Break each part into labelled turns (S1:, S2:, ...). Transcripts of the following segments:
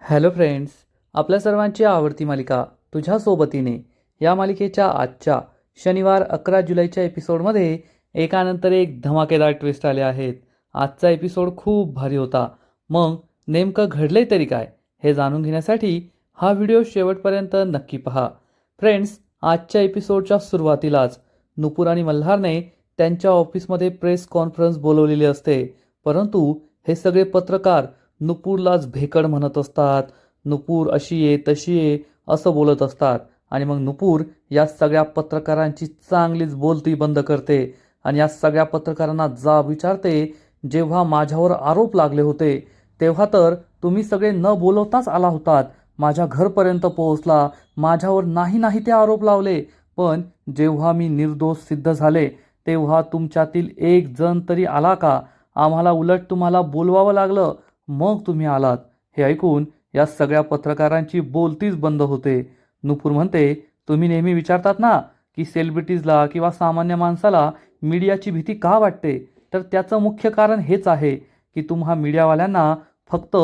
S1: Hello friends, आपल्या सर्वांची आवडती मालिका तुझ्या सोबतीने या मालिकेच्या आजच्या शनिवार 11 जुलैच्या एपिसोडमध्ये एकानंतर एक धमाकेदार ट्विस्ट आले आहेत. आजचा एपिसोड खूप भारी होता. मग नेमकं घडलंय तरी काय हे जाणून घेण्यासाठी हा व्हिडिओ शेवटपर्यंत नक्की पहा. फ्रेंड्स, आजच्या एपिसोडच्या सुरुवातीलाच नुपूर आणि मल्हारने त्यांच्या ऑफिसमध्ये प्रेस कॉन्फरन्स बोलवलेली असते. परंतु हे सगळे पत्रकार नुपूरलाच भेकड म्हणत असतात. नुपूर अशी आहे तशी आहे असं बोलत असतात. आणि मग नुपूर या सगळ्या पत्रकारांची चांगलीच बोलती बंद करते आणि या सगळ्या पत्रकारांना जाब विचारते, जेव्हा माझ्यावर आरोप लागले होते तेव्हा तर तुम्ही सगळे न बोलवताच आला होतात, माझ्या घरपर्यंत पोहोचला, माझ्यावर नाही नाही ते आरोप लावले, पण जेव्हा मी निर्दोष सिद्ध झाले तेव्हा तुमच्यातील एक जण तरी आला का? आम्हाला उलट तुम्हाला बोलवावं लागलं, मग तुम्ही आलात. हे ऐकून या सगळ्या पत्रकारांची बोलतीच बंद होते. नुपूर म्हणते, तुम्ही नेहमी विचारतात ना की सेलिब्रिटीजला किंवा सामान्य माणसाला मीडियाची भीती का वाटते, तर त्याचं मुख्य कारण हेच आहे की तुम्हा मीडियावाल्यांना फक्त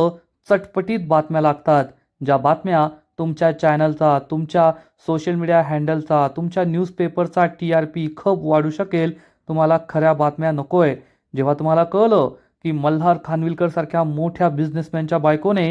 S1: चटपटीत बातम्या लागतात. ज्या बातम्या तुमच्या चॅनलचा, तुमच्या सोशल मीडिया हँडलचा, तुमच्या न्यूजपेपरचा TRP खप वाढू शकेल, तुम्हाला खऱ्या बातम्या नकोय. जेव्हा तुम्हाला कळलं की मल्हार खानविलकर सारख्या मोठ्या बिझनेसमॅनच्या बायकोने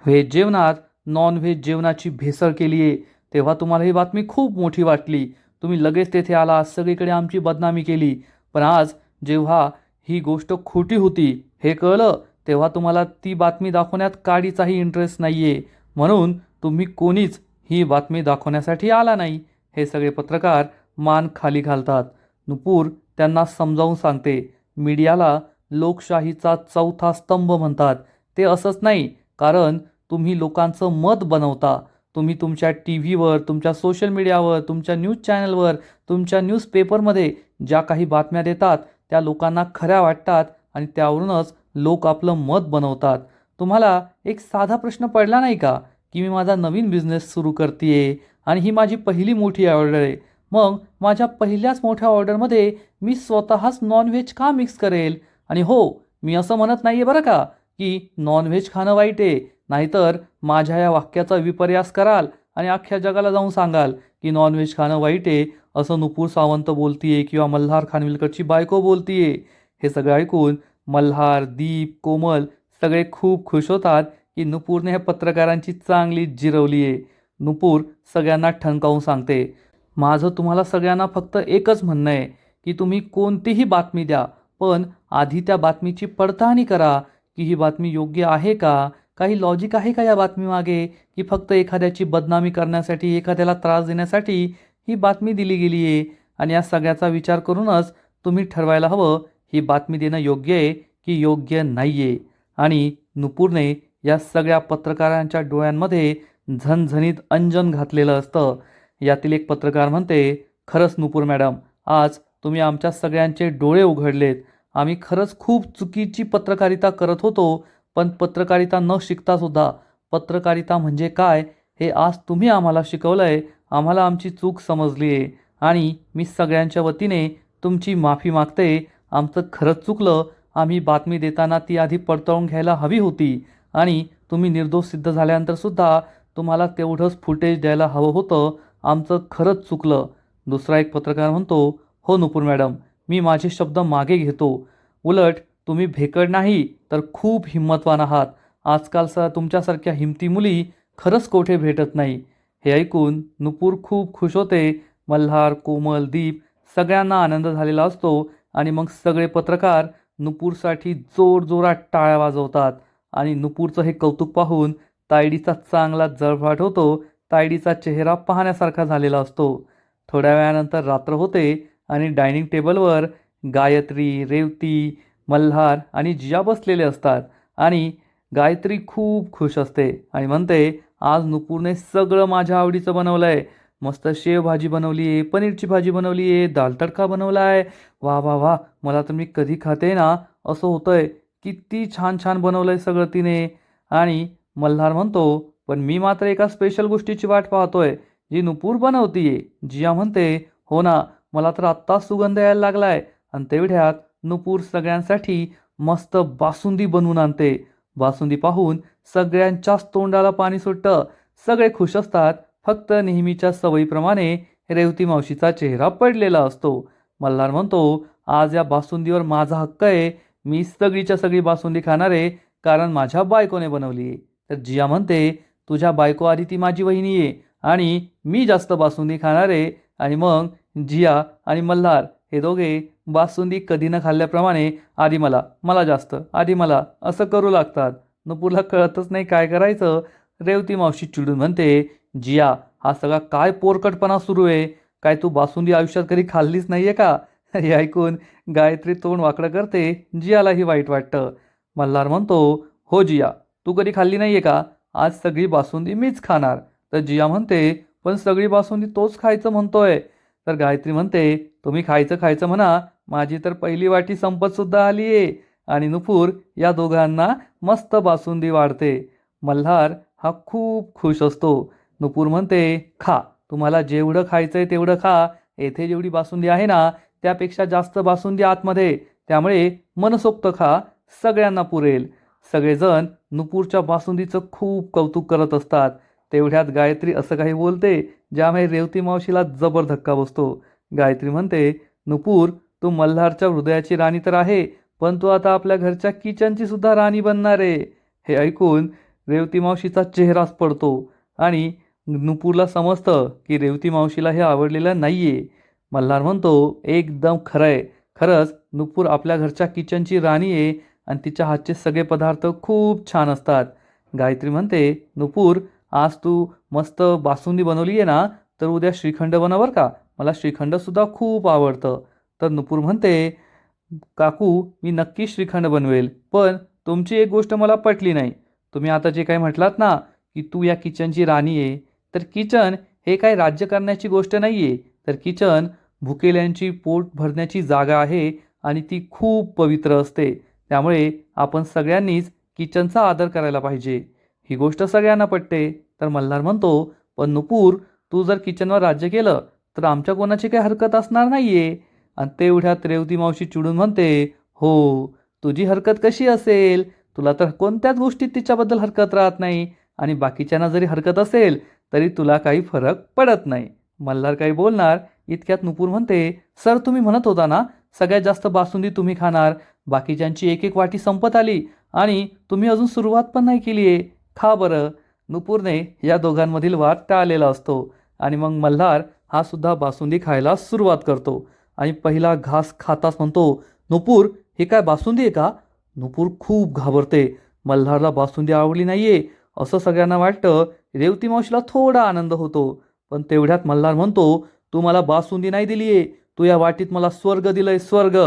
S1: व्हेज जेवणात नॉन व्हेज जेवणाची भेसळ केली आहे, तेव्हा तुम्हाला ही बातमी खूप मोठी वाटली. तुम्ही लगेच तेथे आला, सगळीकडे आमची बदनामी केली. पण आज जेव्हा ही गोष्ट खोटी होती हे कळलं, तेव्हा तुम्हाला ती बातमी दाखवण्यात काडीचाही इंटरेस्ट नाही आहे. म्हणून तुम्ही कोणीच ही बातमी दाखवण्यासाठी आला नाही. हे सगळे पत्रकार मान खाली घालतात. नुपूर त्यांना समजावून सांगते, मीडियाला लोकशाहीचा चौथा स्तंभ म्हणतात. ते असंच नाही, कारण तुम्ही लोकांचं मत बनवता. तुम्ही तुमच्या TVवर, तुमच्या सोशल मीडियावर, तुमच्या न्यूज चॅनलवर, तुमच्या न्यूजपेपरमध्ये ज्या काही बातम्या देतात त्या लोकांना खऱ्या वाटतात आणि त्यावरूनच लोक आपलं मत बनवतात. तुम्हाला एक साधा प्रश्न पडला नाही का की मी माझा नवीन बिझनेस सुरू करते आणि ही माझी पहिली मोठी ऑर्डर आहे, मग माझ्या पहिल्याच मोठ्या ऑर्डरमध्ये मी स्वतःच नॉनव्हेज का मिक्स करेल? आणि हो, मी असं म्हणत नाही आहे बरं का की नॉनव्हेज खाणं वाईट आहे, नाहीतर माझ्या या वाक्याचा विपर्यास कराल आणि अख्ख्या जगाला जाऊन सांगाल की नॉनव्हेज खाणं वाईट आहे, असं नुपूर सावंत बोलतीये किंवा मल्हार खानविलकरची बायको बोलतीये. हे सगळं ऐकून मल्हार, दीप, कोमल सगळे खूप खुश होतात की नुपूरने ह्या पत्रकारांची चांगली जिरवली आहे. नुपूर सगळ्यांना ठणकावून सांगते, माझं तुम्हाला सगळ्यांना फक्त एकच म्हणणं आहे की तुम्ही कोणतीही बातमी द्या, पण आधी त्या बातमीची पडताळणी करा की ही बातमी योग्य आहे का, काही लॉजिक आहे का या बातमीमागे, की फक्त एखाद्याची बदनामी करण्यासाठी, एखाद्याला त्रास देण्यासाठी ही बातमी दिली गेली आहे. आणि या सगळ्याचा विचार करूनच तुम्ही ठरवायला हवं ही बातमी देणं योग्य आहे की योग्य नाही आहे. आणि नुपूरने या सगळ्या पत्रकारांच्या डोळ्यांमध्ये झणझणीत अंजन घातलेलं असतं. यातील एक पत्रकार म्हणते, खरंच नुपूर मॅडम, आज तुम्ही आमच्या सगळ्यांचे डोळे उघडलेत. आम्ही खरंच खूप चुकीची पत्रकारिता करत होतो, पण पत्रकारिता न शिकतासुद्धा पत्रकारिता म्हणजे काय हे आज तुम्ही आम्हाला शिकवलं आहे. आम्हाला आमची चूक समजली आहे आणि मी सगळ्यांच्या वतीने तुमची माफी मागते. आमचं खरंच चुकलं. आम्ही बातमी देताना ती आधी पडताळून घ्यायला हवी होती आणि तुम्ही निर्दोष सिद्ध झाल्यानंतरसुद्धा तुम्हाला तेवढंच फुटेज द्यायला हवं होतं. आमचं खरंच चुकलं. दुसरा एक पत्रकार म्हणतो, हो नुपूर मॅडम, मी माझे शब्द मागे घेतो. उलट तुम्ही भेकड नाही तर खूप हिंमतवान आहात. आजकाल तुमच्यासारख्या हिमती मुली खरंच कोठे भेटत नाही. हे ऐकून नुपूर खूप खुश होते. मल्हार, कोमल, दीप सगळ्यांना आनंद झालेला असतो आणि मग सगळे पत्रकार नुपूरसाठी जोरजोरात टाळ्या वाजवतात. आणि नुपूरचं हे कौतुक पाहून तायडीचा चांगला जळफाट होतो. तायडीचा चेहरा पाहण्यासारखा झालेला असतो. थोड्या वेळानंतर रात्र होते आणि डायनिंग टेबलवर गायत्री, रेवती, मल्हार आणि जिया बसलेले असतात. आणि गायत्री खूप खुश असते आणि म्हणते, आज नुपूरने सगळं माझ्या आवडीचं बनवलं आहे. मस्त शेवभाजी बनवली आहे, पनीरची भाजी बनवली आहे, दाल तडका बनवला आहे. वा वा वा, मला तर मी कधी खाते ना असं होतंय. किती छान छान बनवलं आहे सगळं तिने. आणि मल्हार म्हणतो, पण मी मात्र एका स्पेशल गोष्टीची वाट पाहतोय जी नुपूर बनवतीये. जिया म्हणते, हो ना, मला तर आत्ताच सुगंध यायला लागलाय. आणि तेवढ्यात नुपूर सगळ्यांसाठी मस्त बासुंदी बनवून आणते. बासुंदी पाहून सगळ्यांच्याच तोंडाला पाणी सुटतं. सगळे खुश असतात. फक्त नेहमीच्या सवयीप्रमाणे रेवती मावशीचा चेहरा पडलेला असतो. मल्हार म्हणतो, आज या बासुंदीवर माझा हक्क आहे. मी सगळीच्या सगळी बासुंदी खाणार आहे, कारण माझ्या बायकोने बनवली आहे. तर जिया म्हणते, तुझ्या बायको आधी ती माझी वहिनी आहे आणि मी जास्त बासुंदी खाणार आहे. आणि मग जिया आणि मल्हार हे दोघे बासुंदी कधी न खाल्ल्याप्रमाणे आधी मला, मला जास्त, आधी मला असं करू लागतात. नुपूरला कळतच नाही काय करायचं. रेवती मावशी चिडून म्हणते, जिया, हा सगळा काय पोरकटपणा सुरू आहे? काय तू बासुंदी आयुष्यात कधी खाल्लीच नाहीये का? हे ऐकून गायत्री तोंड वाकडं करते. जियालाही वाईट वाटतं. मल्हार म्हणतो, हो जिया, तू कधी खाल्ली नाहीये का? आज सगळी बासुंदी मीच खाणार. तर जिया म्हणते, पण सगळी बासुंदी तोच खायचं म्हणतोय. तर गायत्री म्हणते, तुम्ही खायचं खायचं म्हणा, माझी तर पहिली वाटी संपत सुद्धा आली आहे. आणि नुपूर या दोघांना मस्त बासुंदी वाढते. मल्हार हा खूप खुश असतो. नुपूर म्हणते, खा, तुम्हाला जेवढं खायचंय तेवढं खा. येथे जेवढी बासुंदी आहे ना, त्यापेक्षा जास्त बासुंदी आतमध्ये, त्यामुळे मनसोक्त खा, सगळ्यांना पुरेल. सगळेजण नुपूरच्या बासुंदीचं खूप कौतुक करत असतात. तेवढ्यात गायत्री असं काही बोलते ज्यामुळे रेवती मावशीला जबर धक्का बसतो. गायत्री म्हणते, नुपूर, तू मल्हारच्या हृदयाची राणी तर आहे, पण तू आता आपल्या घरच्या किचनची सुद्धा राणी बनणार आहे. हे ऐकून रेवती मावशीचा चेहराच पडतो आणि नुपूरला समजतं की रेवती मावशीला हे आवडलेलं नाहीये. मल्हार म्हणतो, एकदम खरंय, खरंच नुपूर आपल्या घरच्या किचनची राणी आहे आणि तिच्या हातचे सगळे पदार्थ खूप छान असतात. गायत्री म्हणते, नुपूर, आज तू मस्त बासुंदी बनवली आहे ना, तर उद्या श्रीखंड बनव बरं का, मला श्रीखंडसुद्धा खूप आवडतं. तर नुपूर म्हणते, काकू, मी नक्की श्रीखंड बनवेल, पण तुमची एक गोष्ट मला पटली नाही. तुम्ही आता जे काही म्हटलात ना, की तू या किचनची राणी आहे, तर किचन हे काय राज्य करण्याची गोष्ट नाही आहे, तर किचन भुकेल्यांची पोट भरण्याची जागा आहे आणि ती खूप पवित्र असते. त्यामुळे आपण सगळ्यांनीच किचनचा आदर करायला पाहिजे. ही गोष्ट सगळ्यांना पटते. तर मल्हार म्हणतो, पण नुपूर, तू जर किचनवर राज्य केलं तर आमच्या कोणाची काही हरकत असणार नाहीये. आणि तेवढ्यात रेवती मावशी चिडून म्हणते, हो, तुझी हरकत कशी असेल? तुला तर कोणत्याच गोष्टीत तिच्याबद्दल हरकत राहत नाही आणि बाकीच्यांना जरी हरकत असेल तरी तुला काही फरक पडत नाही. मल्हार काही बोलणार इतक्यात नुपूर म्हणते, सर, तुम्ही म्हणत होता ना सगळ्यात जास्त बासुंदी तुम्ही खाणार, बाकीच्यांची एक एक वाटी संपत आली आणि तुम्ही अजून सुरुवात पण नाही केली आहे. खा बरं. नुपूरने या दोघांमधील वाद टाळलेला असतो आणि मग मल्हार हा सुद्धा बासुंदी खायला सुरुवात करतो आणि पहिला घास खाताच म्हणतो, नुपूर, हे काय बासुंदी आहे का? नुपूर खूप घाबरते. मल्हारला बासुंदी आवडली नाहीये असं सगळ्यांना वाटतं. रेवती मावशीला थोडा आनंद होतो. पण तेवढ्यात मल्हार म्हणतो, तू मला बासुंदी नाही दिलीये, तू या वाटीत मला स्वर्ग दिलंय, स्वर्ग.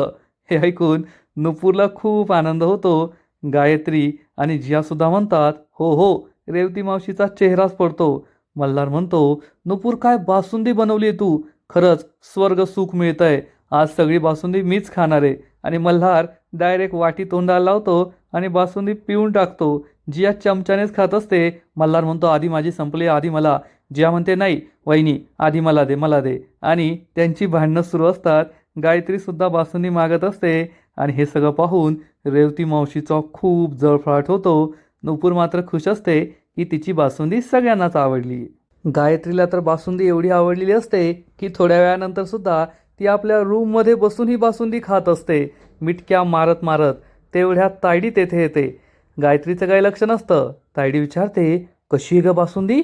S1: हे ऐकून नुपूरला खूप आनंद होतो. गायत्री आणि जियासुद्धा म्हणतात, हो हो. रेवती मावशीचा चेहराच पडतो. मल्हार म्हणतो, नुपूर, काय बासुंदी बनवली आहे तू, खरंच स्वर्ग सुख मिळतंय. आज सगळी बासुंदी मीच खाणार आहे. आणि मल्हार डायरेक्ट वाटी तोंडाला लावतो आणि बासुंदी पिऊन टाकतो. जिया चमच्यानेच खात असते. मल्हार म्हणतो, आधी माझी संपली, आधी मला. जिया म्हणते, नाही वहिनी, आधी मला दे, मला दे. आणि त्यांची भांडणं सुरू असतात. गायत्रीसुद्धा बासुंदी मागत असते आणि हे सगळं पाहून रेवती मावशीचा खूप जळफळाट होतो. नुपूर मात्र खुश असते की तिची बासुंदी सगळ्यांनाच आवडली. गायत्रीला तर बासुंदी एवढी आवडलेली असते की थोड्या वेळानंतर सुद्धा ती आपल्या रूममध्ये बसून ही बासुंदी खात असते, मिटक्या मारत मारत. तेवढ्यात तायडी तेथे येते. गायत्रीचं काही लक्ष नसतं. तायडी विचारते, कशी आहे ग बासुंदी?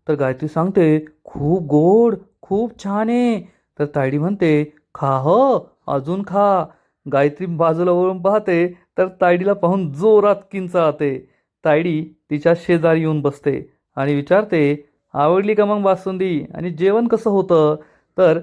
S1: तर गायत्री सांगते, खूप गोड, खूप छान आहे. तर तायडी म्हणते, खा ह, अजून खा. गायत्री बाजूला वळून पाहते तर तायडीला पाहून जोरात किंचाळते. तायडी तिच्या शेजारी येऊन बसते आणि विचारते, आवडली का मग बासुंदी आणि जेवण कसं होतं? तर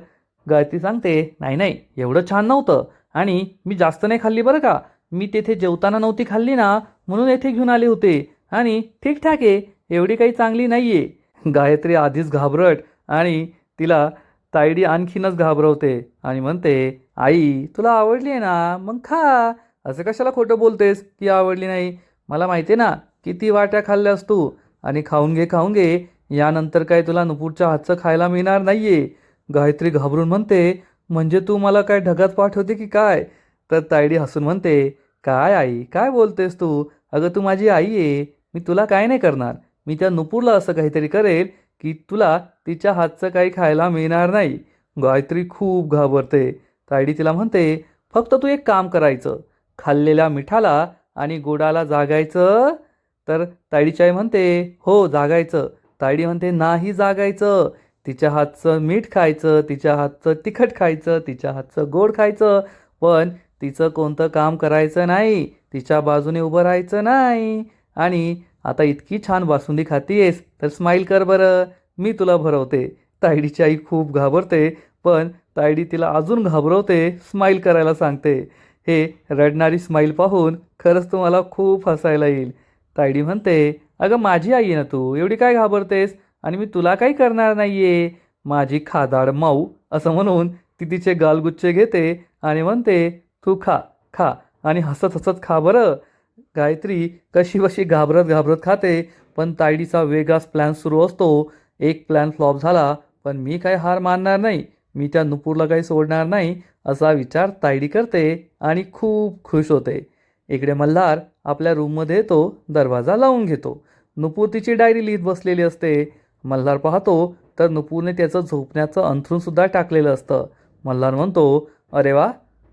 S1: गायत्री सांगते, नाही नाही, एवढं छान नव्हतं आणि मी जास्त नाही खाल्ली बरं का. मी तेथे जेवताना नव्हती खाल्ली ना, म्हणून येथे घेऊन आले होते आणि ठीकठाक आहे, एवढी काही चांगली नाही आहे. गायत्री आधीच घाबरट आणि तिला तायडी आणखीनच घाबरवते आणि म्हणते, आई, तुला आवडली आहे ना, मग खा. असं कशाला खोटं बोलतेस की आवडली नाही? मला माहिती आहे ना किती वाट्या खाल्ल्यास तू. आणि खाऊन घे, खाऊन घे, यानंतर काय तुला नुपूरच्या हातचं खायला मिळणार नाहीये. गायत्री घाबरून म्हणते, म्हणजे तू मला काय ढगात पाठवते की काय? तर तायडी हसून म्हणते, काय आई, काय बोलतेस तू? अगं तू माझी आई आहे, मी तुला काय नाही करणार. मी त्या नुपूरला असं काहीतरी करेल की तुला तिच्या हातचं काही खायला मिळणार नाही. गायत्री खूप घाबरते. तायडी तिला म्हणते, फक्त तू एक काम करायचं, खाल्लेल्या मिठाला आणि गोडाला जागायचं. तर तायडीची आई म्हणते, हो जागायचं. तायडी म्हणते, नाही जागायचं. तिच्या हातचं मीठ खायचं, तिच्या हातचं तिखट खायचं, तिच्या हातचं गोड खायचं, पण तिचं कोणतं काम करायचं नाही, तिच्या बाजूने उभं राहायचं नाही. आणि आता इतकी छान बासुंदी खातीयेस तर स्माईल कर बरं, मी तुला भरवते. तायडीची आई खूप घाबरते, पण तायडी तिला अजून घाबरवते, स्माईल करायला सांगते. हे रडणारी स्माईल पाहून खरंच तुम्हाला खूप हसायला येईल. तायडी म्हणते, अगं माझी आई आहे ना तू, एवढी काय घाबरतेस, आणि मी तुला काही करणार नाहीये, माझी खादाड माऊ. असं म्हणून ती तिचे गालगुच्चे घेते आणि म्हणते, तू खा खा, आणि हसत हसत खा बरं. गायत्री कशी बशी घाबरत घाबरत खाते, पण तायडीचा वेगळाच प्लॅन सुरू असतो. एक प्लॅन फ्लॉप झाला, पण मी काही हार मानणार नाही, मी त्या नुपूरला काही सोडणार नाही, असा विचार तायडी करते आणि खूप खुश होते. इकडे मल्हार आपल्या रूममध्ये येतो, दरवाजा लावून घेतो. नुपूर तिची डायरी लिहित बसलेली असते. मल्हार पाहतो तर नुपूरने त्याचं झोपण्याचं अंथरूणसुद्धा टाकलेलं असतं. मल्हार म्हणतो, अरे वा,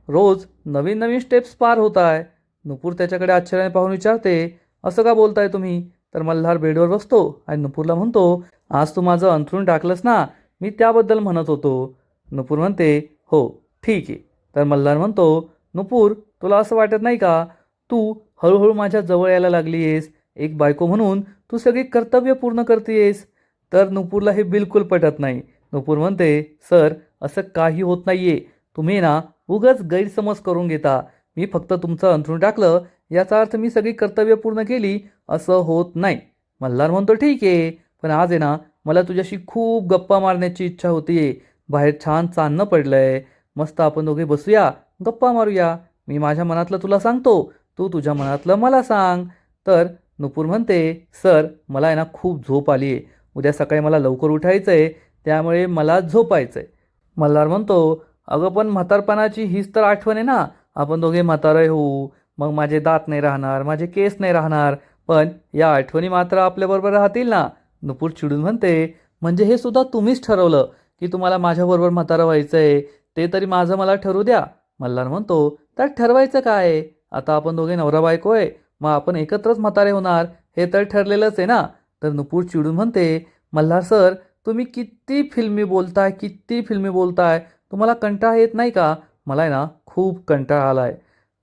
S1: रोज नवीन नवीन स्टेप्स पार होत आहे. नुपूर त्याच्याकडे आश्चर्याने पाहून विचारते, असं का बोलताय तुम्ही. तर मल्हार बेडवर बसतो आणि नुपूरला म्हणतो, आज तू माझं अंथरूण टाकलंस ना, मी त्याबद्दल म्हणत होतो. नुपूर म्हणते, हो ठीक आहे. तर मल्हार म्हणतो, नुपूर तुला असं वाटत नाही का, तू हळूहळू माझ्या जवळ यायला लागली आहेस, एक बायको म्हणून तू सगळी कर्तव्य पूर्ण करतेस. तर नुपूरला हे बिलकुल पटत नाही. नुपूर म्हणते, सर असं काही होत नाहीये, तुम्ही ना उगाच गैरसमज करून घेता. मी फक्त तुमचं अंथरूण टाकलं याचा अर्थ मी सगळी कर्तव्य पूर्ण केली असं होत नाही. मल्हार म्हणतो, ठीक आहे, पण आज आहे ना मला तुझ्याशी खूप गप्पा मारण्याची इच्छा होतीये. बाहेर छान चांदणं पडलंय, मस्त आपण दोघे बसूया, गप्पा मारूया. मी माझ्या मनातलं तुला सांगतो, तू तुझ्या मनातलं मला सांग. तर नुपूर म्हणते, सर मला आहे ना खूप झोप आली आहे, उद्या सकाळी मला लवकर उठायचं आहे, त्यामुळे मला झोपायचं आहे. मल्हार म्हणतो, अगं पण म्हातारपणाची हीच तर आठवण आहे ना, आपण दोघे म्हातारे होऊ, मग माझे दात नाही राहणार, माझे केस नाही राहणार, पण या आठवणी मात्र आपल्याबरोबर राहतील ना. नुपूर चिडून म्हणते, म्हणजे हे सुद्धा तुम्हीच ठरवलं की तुम्हाला माझ्याबरोबर म्हातारं व्हायचं आहे, ते तरी माझं मला ठरू द्या. मल्हार म्हणतो, त्यात ठरवायचं काय आहे, आता आपण दोघे नवरा बायको आहे, मग आपण एकत्रच म्हातारे होणार, हे तर ठरलेलंच आहे ना. तर नुपूर चिडून म्हणते, मल्हार सर तुम्ही किती फिल्मी बोलताय, किती फिल्मी बोलताय, तुम्हाला कंटाळा येत नाही का. मला आहे ना खूप कंटाळा आला आहे.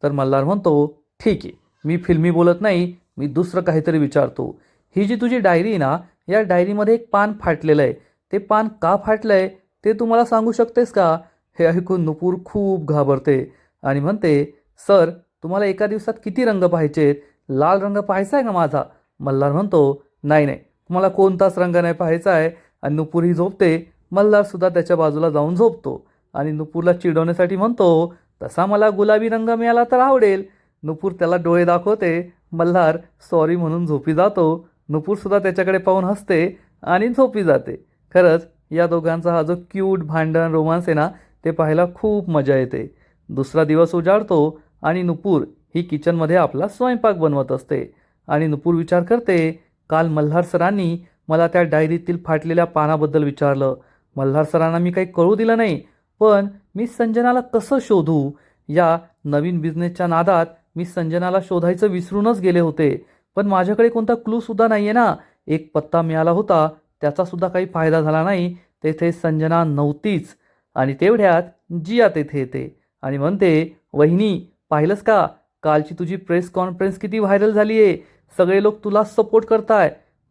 S1: तर मल्हार म्हणतो, ठीक आहे, मी फिल्मी बोलत नाही, मी दुसरं काहीतरी विचारतो. ही जी तुझी डायरी आहे ना, या डायरीमध्ये एक पान फाटलेलं आहे, ते पान का फाटलं आहे ते तू मला सांगू शकतेस का. हे ऐकून नुपूर खूप घाबरते आणि म्हणते, सर तुम्हाला एका दिवसात किती रंग पाहायचेत, लाल रंग पाहायचा आहे का माझा. मल्हार म्हणतो, नाही नाही, तुम्हाला कोणताच रंग नाही पाहायचा आहे. आणि नुपूरही झोपते. मल्हारसुद्धा त्याच्या बाजूला जाऊन झोपतो आणि नुपूरला चिडवण्यासाठी म्हणतो, तसा मला गुलाबी रंग मिळाला तर आवडेल. नुपूर त्याला डोळे दाखवते. मल्हार सॉरी म्हणून झोपी जातो. नुपूरसुद्धा त्याच्याकडे पाहून हसते आणि झोपी जाते. खरंच या दोघांचा हा जो क्यूट भांडण रोमांस आहे ना, ते पाहायला खूप मजा येते. दुसरा दिवस उजाडतो आणि नुपूर ही किचनमध्ये आपला स्वयंपाक बनवत असते. आणि नुपूर विचार करते, काल मल्हार सरांनी मला त्या डायरीतील फाटलेल्या पानाबद्दल विचारलं. मल्हार सरांना मी काही कळू दिलं नाही, पण मी संजनाला कसं शोधू. या नवीन बिझनेसच्या नादात मी संजनाला शोधायचं विसरूनच गेले होते, पण माझ्याकडे कोणता क्लूसुद्धा नाही आहे ना. एक पत्ता मिळाला होता, त्याचासुद्धा काही फायदा झाला नाही, तेथे संजना नव्हतीच. आणि तेवढ्यात जिया तेथे येते आणि म्हणते, वहिनी पाहिलंस का, कालची तुझी प्रेस कॉन्फरन्स किती व्हायरल झाली आहे, सगळे लोक तुला सपोर्ट करताय.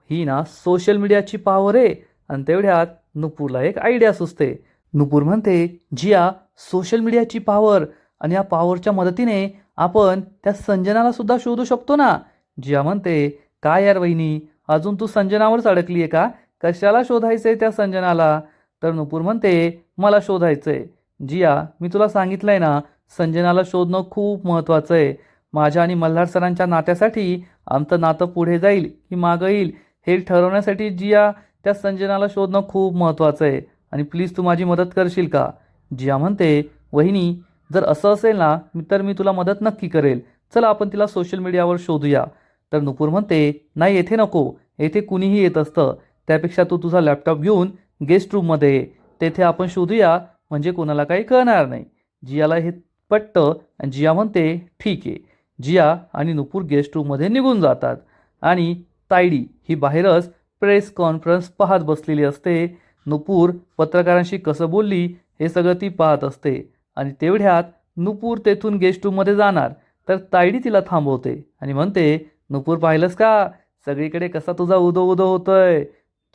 S1: ही ना सोशल मीडियाची पॉवर आहे. आणि तेवढ्यात नुपूरला एक आयडिया सुचते. नुपूर म्हणते, जिया सोशल मीडियाची पॉवर, आणि या पॉवरच्या मदतीने आपण त्या संजनाला सुद्धा शोधू शकतो ना. जिया म्हणते, काय यार वहिनी, अजून तू संजनावरच अडकली आहे का, कशाला शोधायचंय त्या संजनाला. तर नुपूर म्हणते, मला शोधायचंय. जिया मी तुला सांगितलंय ना, संजनाला शोधणं खूप महत्त्वाचं आहे. माझ्या आणि मल्हार सरांच्या नात्यासाठी आमचं नातं पुढे जाईल की मागं येईल हे ठरवण्यासाठी जिया त्या संजनाला शोधणं खूप महत्त्वाचं आहे, आणि प्लीज तू माझी मदत करशील का. जिया म्हणते, वहिनी जर असं असेल ना तर मी तुला मदत नक्की करेल. चला आपण तिला सोशल मीडियावर शोधूया. तर नुपूर म्हणते, नाही येथे नको, येथे कुणीही येत असतं. त्यापेक्षा तू तुझा लॅपटॉप घेऊन गेस्ट रूममध्ये ये. तेथे आपण शोधूया, म्हणजे कोणाला काही कळणार नाही. जियाला हे पटतं आणि जिया म्हणते, ठीक आहे. जिया आणि नुपूर गेस्ट रूममध्ये निघून जातात आणि तायडी ही बाहेरच प्रेस कॉन्फरन्स पाहत बसलेली असते. नुपूर पत्रकारांशी कसं बोलली हे सगळं ती पाहत असते आणि तेवढ्यात नुपूर तेथून गेस्ट रूममध्ये जाणार तर तायडी तिला थांबवते आणि म्हणते, नुपूर पाहिलंस का, सगळीकडे कसा तुझा उदो उदो होतोय.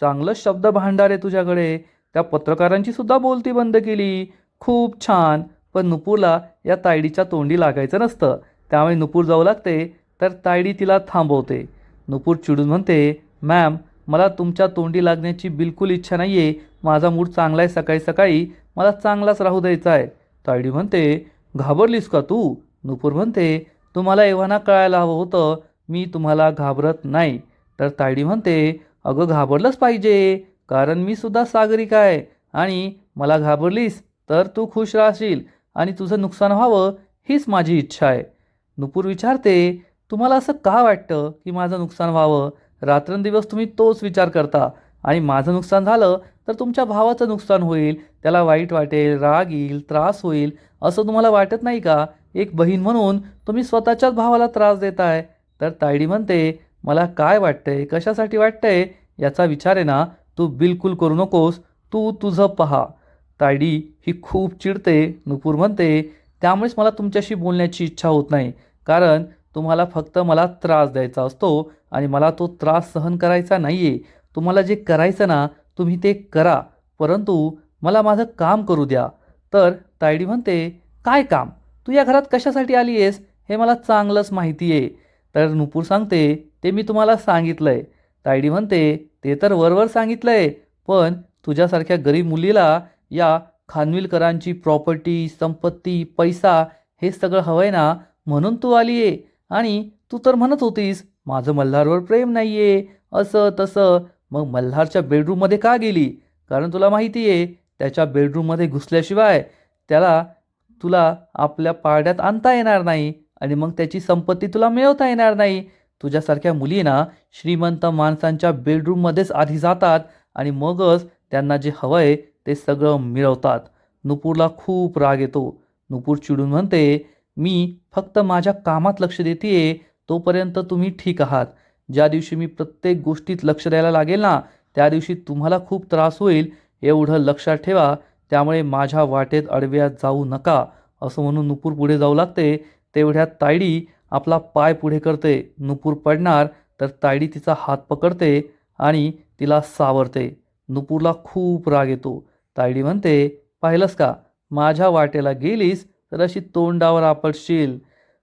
S1: चांगलं शब्द भांडार आहे तुझ्याकडे. त्या पत्रकारांची सुद्धा बोलती बंद केली. खूप छान. पण नुपूरला या तायडीच्या तोंडी लागायचं नसतं. त्यामुळे नुपूर जाऊ लागते तर तायडी तिला थांबवते. नुपूर चिडून म्हणते, मॅम, मला तुमच्या तोंडी लागण्याची बिलकुल इच्छा नाही आहे. माझा मूड चांगला आहे, सकाळी सकाळी मला चांगलाच राहू द्यायचा आहे. तायडी म्हणते, घाबरलीस का तू? नुपूर म्हणते, तुम्हाला एव्हाना कळायला हवं होतं, मी तुम्हाला घाबरत नाही. तर तायडी म्हणते, अगं घाबरलंच पाहिजे, कारण मी सुद्धा सागरिक आहे आणि मला घाबरलीस तर तू खुश राहशील आणि तुझं नुकसान व्हावं हीच माझी इच्छा आहे. नुपूर विचारते, तुम्हाला असं का वाटतं की माझं नुकसान व्हावं? रात्रंदिवस तुम्ही तोच विचार करता आणि माझं नुकसान झालं तर तुमच्या भावाचं नुकसान होईल, त्याला वाईट वाटेल, राग येईल, त्रास होईल, असं तुम्हाला वाटत नाही का? एक बहीण म्हणून तुम्ही स्वतःच्याच भावाला त्रास देताय. तर तायडी म्हणते, मला काय वाटतंय, कशासाठी वाटतंय याचा विचार आहे ना, तू बिलकुल करू नकोस, तू तुझं पहा. तायडी ही खूप चिडते. नुपूर म्हणते, त्यामुळेच मला तुमच्याशी बोलण्याची इच्छा होत नाही, कारण तुम्हाला फक्त मला त्रास द्यायचा असतो आणि मला तो त्रास सहन करायचा नाही आहे. तुम्हाला जे करायचं ना तुम्ही ते करा, परंतु मला माझं काम करू द्या. तर तायडी म्हणते, काय काम? तू या घरात कशासाठी आली आहेस हे मला चांगलंच माहिती आहे. तर नुपूर सांगते, ते मी तुम्हाला सांगितलं आहे. तायडी म्हणते, ते तर वरवर सांगितलं आहे, पण तुझ्यासारख्या गरीब मुलीला या खानविलकरांची प्रॉपर्टी, संपत्ती, पैसा हे सगळं हवं आहे ना, म्हणून तू आली आहे. आणि तू तर म्हणत होतीस माझं मल्हारवर प्रेम नाही आहे, असं तसं. मग मल्हारच्या बेडरूममध्ये का गेली? कारण तुला माहिती आहे त्याच्या बेडरूममध्ये घुसल्याशिवाय तुला आपल्या पारड्यात आणता येणार नाही आणि मग त्याची संपत्ती तुला मिळवता येणार नाही. तुझ्यासारख्या मुली ना श्रीमंत माणसांच्या बेडरूममध्येच आधी जातात आणि मगच त्यांना जे हवं आहे ते सगळं मिळवतात. नुपूरला खूप राग येतो. नुपूर चिडून म्हणते, मी फक्त माझ्या कामात लक्ष देते, तोपर्यंत तुम्ही ठीक आहात. ज्या दिवशी मी प्रत्येक गोष्टीत लक्ष द्यायला लागेल ना, त्या दिवशी तुम्हाला खूप त्रास होईल, एवढं लक्षात ठेवा. त्यामुळे माझ्या वाटेत अडव्यात जाऊ नका, असं म्हणून नुपूर पुढे जाऊ लागते. तेवढ्यात तायडी आपला पाय पुढे करते. नुपूर पडणार तर तायडी तिचा हात पकडते आणि तिला सावरते. नुपूरला खूप राग येतो. तायडी म्हणते, पाहिलंस का, माझ्या वाटेला गेलीस तर अशी तोंडावर आपटशील.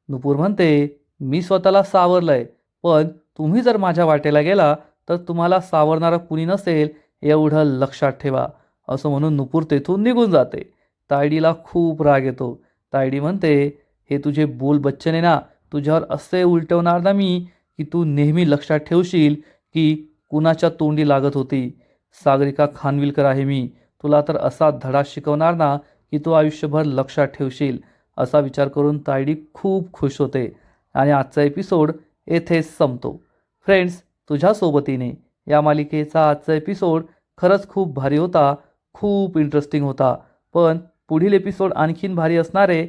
S1: नुपूर म्हणते, मी स्वतःला सावरलंय, पण तुम्ही जर माझ्या वाटेला गेला तर तुम्हाला सावरणारा कुणी नसेल, एवढं लक्षात ठेवा. असं म्हणून नुपूर तेथून निघून जाते. तायडीला खूप राग येतो. तायडी म्हणते, हे तुझे बोल बच्चन आहे ना, तुझ्यावर असे उलटवणार ना मी की तू नेहमी लक्षात ठेवशील की कुणाच्या तोंडी लागत होती. सागरिका खानविलकर आहे मी. तुला तर असा धडा शिकवणार ना की तू आयुष्यभर लक्षात ठेवशील. असा विचार करून तायडी खूप खुश होते आणि आजचा एपिसोड येथेच संपतो. फ्रेंड्स, तुझ्या सोबतीने या मालिकेचा आजचा एपिसोड खरंच खूप भारी होता, खूप इंटरेस्टिंग होता. पण पुढील एपिसोड आणखीन भारी असणार आहे.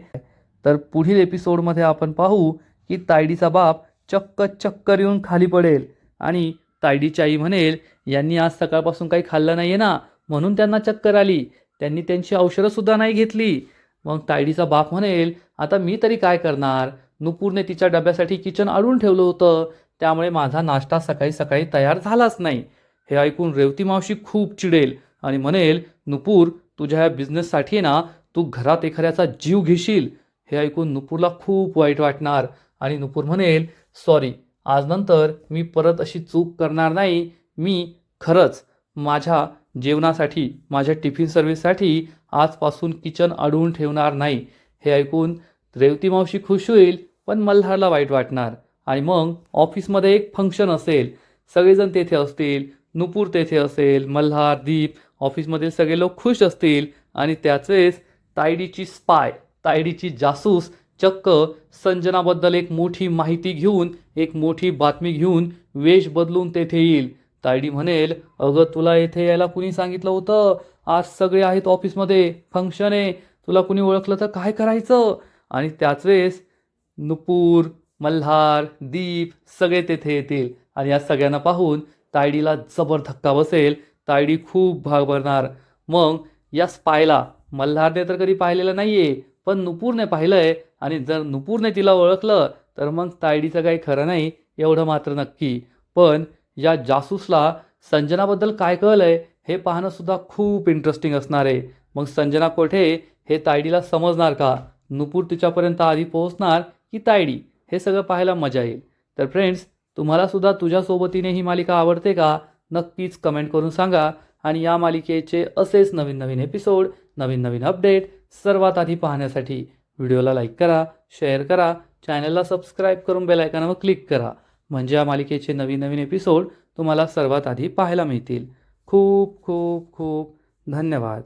S1: तर पुढील एपिसोडमध्ये आपण पाहू की तायडीचा बाप चक्कर येऊन खाली पडेल आणि तायडीची आई म्हणेल, यांनी आज सकाळपासून काही खाल्लं नाही आहे ना, म्हणून त्यांना चक्कर आली. त्यांनी त्यांची औषधंसुद्धा नाही घेतली. मग तायडीचा बाप म्हणेल, आता मी तरी काय करणार? नुपूरने तिच्या डब्यासाठी किचन अडून ठेवलं होतं, त्यामुळे माझा नाश्ता सकाळी सकाळी तयार झालाच नाही. हे ऐकून रेवती मावशी खूप चिडेल आणि म्हणेल, नुपूर, तुझ्या ह्या बिझनेससाठी ना तू घरात एखाद्याचा जीव घेशील. हे ऐकून नुपूरला खूप वाईट वाटणार आणि नुपूर म्हणेल, सॉरी, आज नंतर मी परत अशी चूक करणार नाही. मी खरंच माझ्या जेवणासाठी, माझ्या टिफिन सर्व्हिससाठी आजपासून किचन अडवून ठेवणार नाही. हे ऐकून रेवती मावशी खुश होईल, पण मल्हारला वाईट वाटणार. आणि मग ऑफिसमध्ये एक फंक्शन असेल, सगळेजण तेथे असतील, नुपूर तेथे असेल, मल्हार, दीप, ऑफिसमधील सगळे लोक खुश असतील आणि त्याचेच तायडीची स्पाय, तायडीची जासूस चक्क संजनाबद्दल एक मोठी माहिती घेऊन, एक मोठी बातमी घेऊन वेश बदलून तेथे येईल. तायडी म्हणेल, अगं तुला येथे यायला कुणी सांगितलं होतं? आज सगळे आहेत ऑफिसमध्ये, फंक्शन आहे, तुला कुणी ओळखलं तर काय करायचं? आणि त्याच वेळेस नुपूर, मल्हार, दीप सगळे तेथे येतील आणि या सगळ्यांना पाहून तायडीला जबर धक्का बसेल. तायडी खूप घाबरणार. मग या स्पायला मल्हारने तर कधी पाहिलेलं नाहीये, पण नुपूरने पाहिलंय आणि जर नुपूरने तिला ओळखलं तर मग तायडीचं काही खरं नाही, एवढं मात्र नक्की. पण या जासूसला संजनाबद्दल काय कळलंय हे पाहणं सुद्धा खूप इंटरेस्टिंग असणार आहे. मग संजना कोठे हे तायडीला समजणार का? नुपूर तिच्यापर्यंत आधी पोहोचणार की तायडी? हे सगळं पाहायला मजा येईल. तर फ्रेंड्स, तुम्हाला सुद्धा तुझ्या सोबतीने ही मालिका आवडते का? नक्कीच कमेंट करून सांगा. आणि या मालिकेचे असेच नवीन नवीन एपिसोड, नवीन नवीन अपडेट सर्वात आधी पाहण्यासाठी व्हिडिओला लाईक करा, शेअर करा, चॅनलला सबस्क्राईब करून बेल आयकॉनवर क्लिक करा. म्हणजे या मालिकेचे नवीन नवीन एपिसोड तुम्हाला सर्वात आधी पाहायला मिळतील. खूप खूप खूप धन्यवाद.